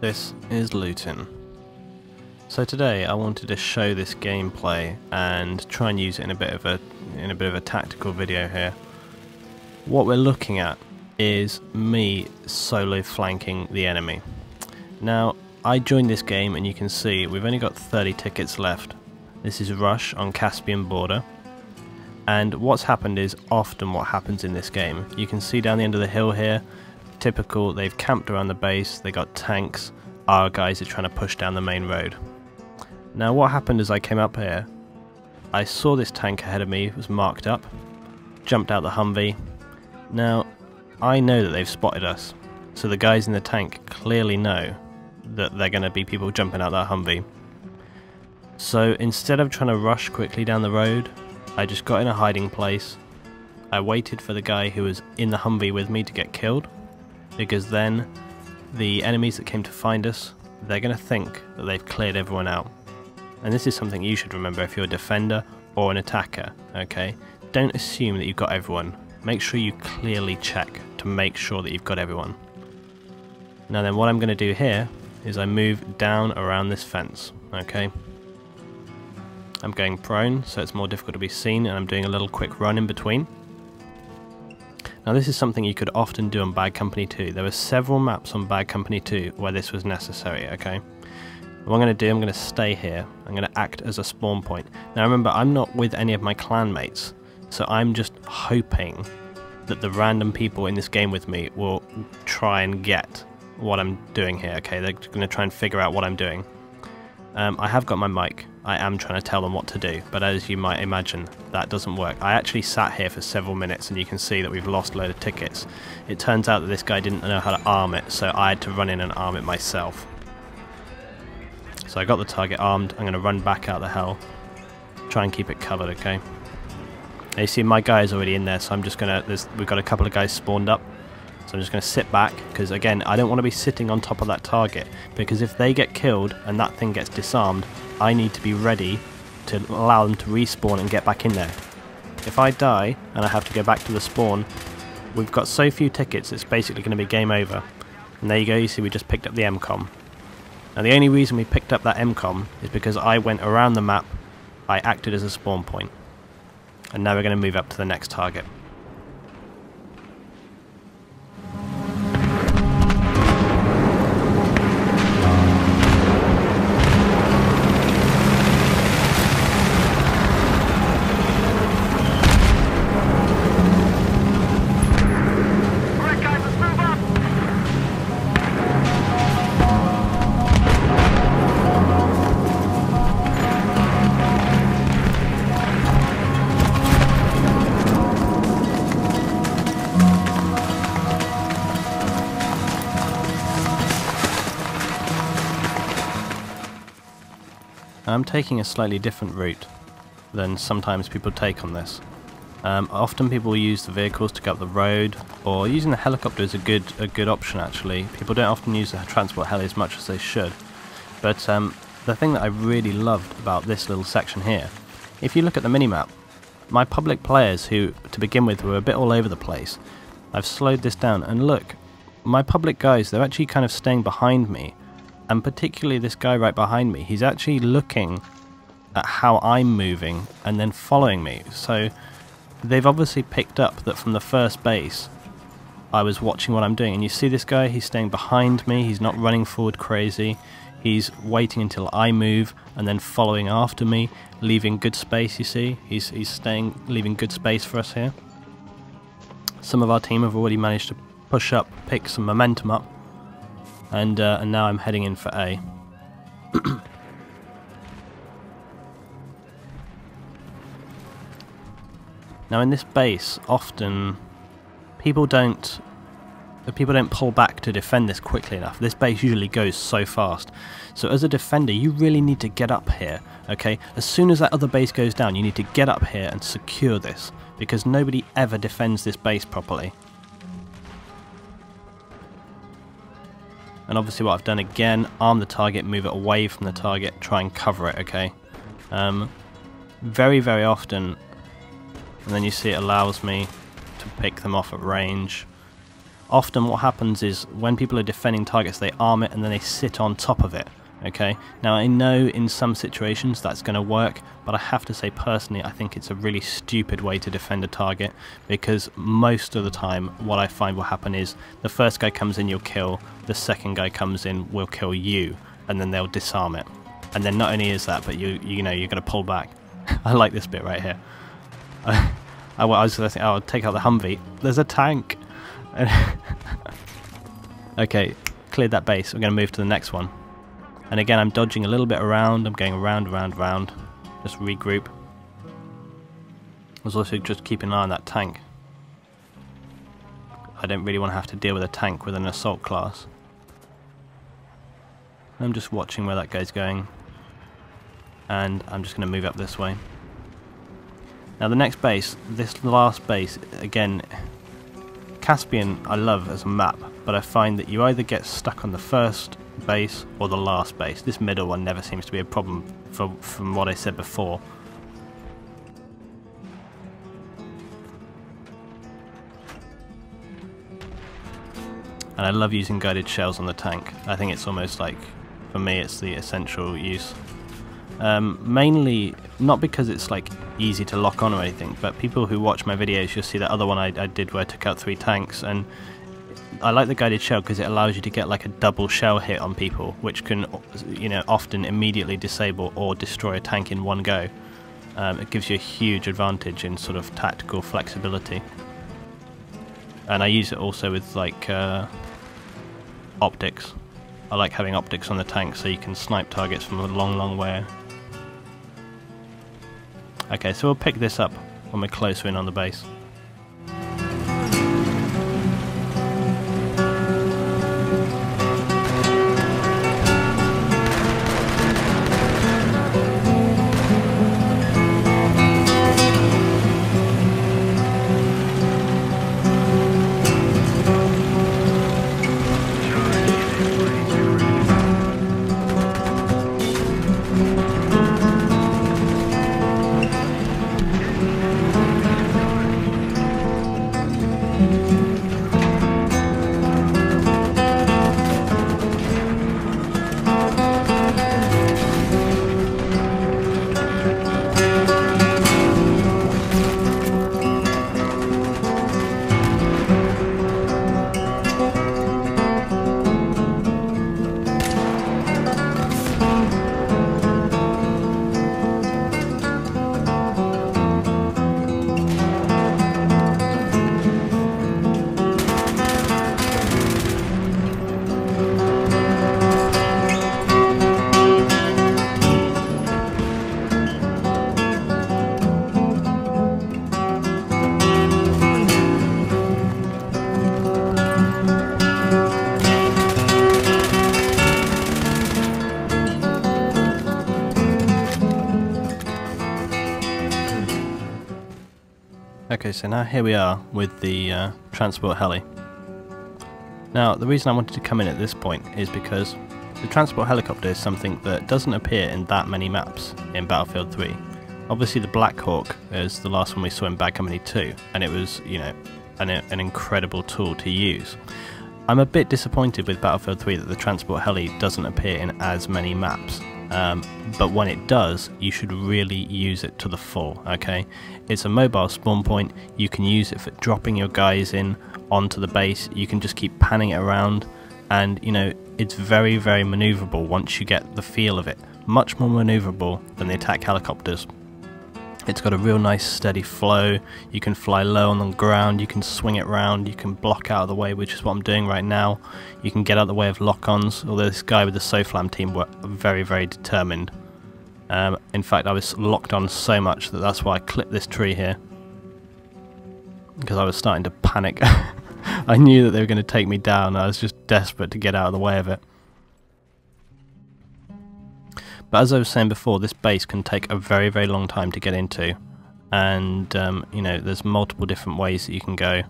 This is looting. So today I wanted to show this gameplay and try and use it in a bit of a tactical video here. What we're looking at is me solo flanking the enemy. Now I joined this game and you can see we've only got 30 tickets left. This is Rush on Caspian border. And what's happened is often what happens in this game. You can see down the end of the hill here, typical, they've camped around the base, they got tanks, our guys are trying to push down the main road. Now what happened is I came up here, I saw this tank ahead of me, it was marked up, jumped out the Humvee. Now I know that they've spotted us, so the guys in the tank clearly know that they're going to be people jumping out that Humvee. So instead of trying to rush quickly down the road, I just got in a hiding place. I waited for the guy who was in the Humvee with me to get killed, because then the enemies that came to find us, they're going to think that they've cleared everyone out. And this is something you should remember if you're a defender or an attacker, okay? Don't assume that you've got everyone. Make sure you clearly check to make sure that you've got everyone. Now then, what I'm going to do here is I move down around this fence, okay? I'm going prone, so it's more difficult to be seen, and I'm doing a little quick run in between. Now this is something you could often do on Bad Company 2. There were several maps on Bad Company 2 where this was necessary, okay? What I'm going to do, I'm going to stay here. I'm going to act as a spawn point. Now remember, I'm not with any of my clan mates, so I'm just hoping that the random people in this game with me will try and get what I'm doing here, okay? They're going to try and figure out what I'm doing. I have got my mic. I am trying to tell them what to do, but as you might imagine, that doesn't work. I actually sat here for several minutes and you can see that we've lost a load of tickets. It turns out that this guy didn't know how to arm it, so I had to run in and arm it myself. So I got the target armed. I'm going to run back out the hell, try and keep it covered, okay? Now you see my guy is already in there, so I'm just going to, we've got a couple of guys spawned up. So I'm just going to sit back, because again, I don't want to be sitting on top of that target, because if they get killed and that thing gets disarmed, I need to be ready to allow them to respawn and get back in there. If I die and I have to go back to the spawn, we've got so few tickets, it's basically going to be game over. And there you go, you see we just picked up the MCOM. Now the only reason we picked up that MCOM is because I went around the map, I acted as a spawn point. And now we're going to move up to the next target. I'm taking a slightly different route than sometimes people take on this. Often people use the vehicles to go up the road, or using the helicopter is a good option actually. People don't often use the transport heli as much as they should. But the thing that I really loved about this little section here, if you look at the minimap, my public players who to begin with were a bit all over the place, I've slowed this down and look, my public guys, they're actually kind of staying behind me. And particularly this guy right behind me, he's actually looking at how I'm moving and then following me. So they've obviously picked up that from the first base I was watching what I'm doing. And you see this guy, he's staying behind me, he's not running forward crazy. He's waiting until I move and then following after me, leaving good space, you see. He's leaving good space for us here. Some of our team have already managed to push up, pick some momentum up. And now I'm heading in for A. Now in this base, often people don't pull back to defend this quickly enough. This base usually goes so fast. So as a defender, you really need to get up here, okay? As soon as that other base goes down, you need to get up here and secure this, because nobody ever defends this base properly. And obviously what I've done again, arm the target, move it away from the target, try and cover it, okay? Very, very often, and then you see it allows me to pick them off at range. Often what happens is when people are defending targets, they arm it and then they sit on top of it. Okay, now I know in some situations that's going to work, but I have to say personally I think it's a really stupid way to defend a target, because most of the time what I find will happen is the first guy comes in, you'll kill, the second guy comes in, will kill you, and then they'll disarm it. And then not only is that, but you know, you're going to pull back. I like this bit right here. I was going to think, I'll take out the Humvee. There's a tank! Okay, cleared that base, we're going to move to the next one. And again, I'm dodging a little bit around, I'm going around, just regroup. I was also just keeping an eye on that tank. I don't really want to have to deal with a tank with an assault class. I'm just watching where that guy's going. And I'm just going to move up this way. Now the next base, this last base, again, Caspian I love as a map, but I find that you either get stuck on the first base or the last base. This middle one never seems to be a problem from what I said before. And I love using guided shells on the tank. I think it's almost like, for me, it's the essential use. Mainly not because it's like easy to lock on or anything, but people who watch my videos, you'll see that other one I did where I took out 3 tanks, and I like the guided shell because it allows you to get like a double shell hit on people, which can, you know, often immediately disable or destroy a tank in one go. It gives you a huge advantage in sort of tactical flexibility. And I use it also with like optics. I like having optics on the tank so you can snipe targets from a long way. Okay, so we'll pick this up when we're closer in on the base. Okay, so now here we are with the transport heli. Now, the reason I wanted to come in at this point is because the transport helicopter is something that doesn't appear in that many maps in Battlefield 3. Obviously the Black Hawk is the last one we saw in Bad Company 2, and it was, you know, an incredible tool to use. I'm a bit disappointed with Battlefield 3 that the transport heli doesn't appear in as many maps. But when it does, you should really use it to the full, okay? It's a mobile spawn point, you can use it for dropping your guys in onto the base, you can just keep panning it around, and, you know, it's very, very manoeuvrable once you get the feel of it. Much more manoeuvrable than the attack helicopters. It's got a real nice steady flow, you can fly low on the ground, you can swing it round, you can block out of the way, which is what I'm doing right now. You can get out of the way of lock-ons, although this guy with the SOFLAM team were very, very determined. In fact, I was locked on so much that that's why I clipped this tree here. Because I was starting to panic. I knew that they were going to take me down, I was just desperate to get out of the way of it. But as I was saying before, this base can take a very, very long time to get into, and you know, there's multiple different ways that you can go.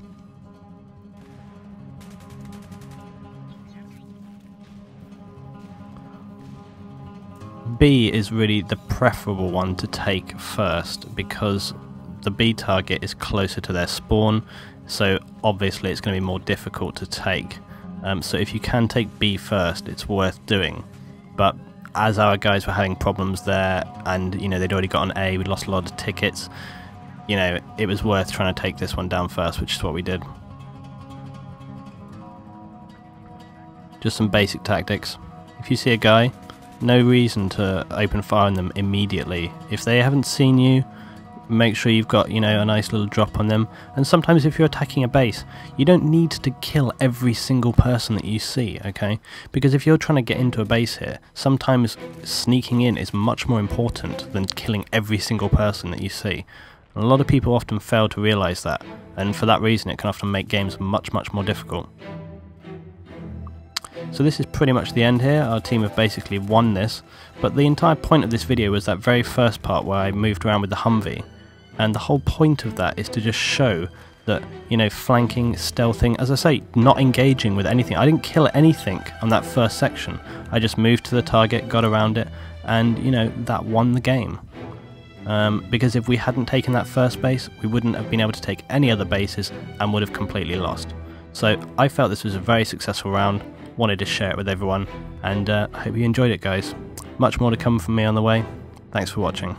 B is really the preferable one to take first, because the B target is closer to their spawn. so obviously it's going to be more difficult to take. So if you can take B first, it's worth doing. But as our guys were having problems there, and you know they'd already got an A, we lost a lot of tickets, you know, it was worth trying to take this one down first, which is what we did. Just some basic tactics. If you see a guy, no reason to open fire on them immediately. If they haven't seen you, make sure you've got, you know, a nice little drop on them. And sometimes if you're attacking a base, you don't need to kill every single person that you see, okay? Because if you're trying to get into a base here, sometimes sneaking in is much more important than killing every single person that you see. And a lot of people often fail to realise that, and for that reason it can often make games much more difficult. So this is pretty much the end here. Our team have basically won this, but the entire point of this video was that very first part where I moved around with the Humvee. And the whole point of that is to just show that, you know, flanking, stealthing, as I say, not engaging with anything. I didn't kill anything on that first section. I just moved to the target, got around it, and, you know, that won the game. Because if we hadn't taken that first base, we wouldn't have been able to take any other bases and would have completely lost. So I felt this was a very successful round, wanted to share it with everyone, and I hope you enjoyed it, guys. Much more to come from me on the way. Thanks for watching.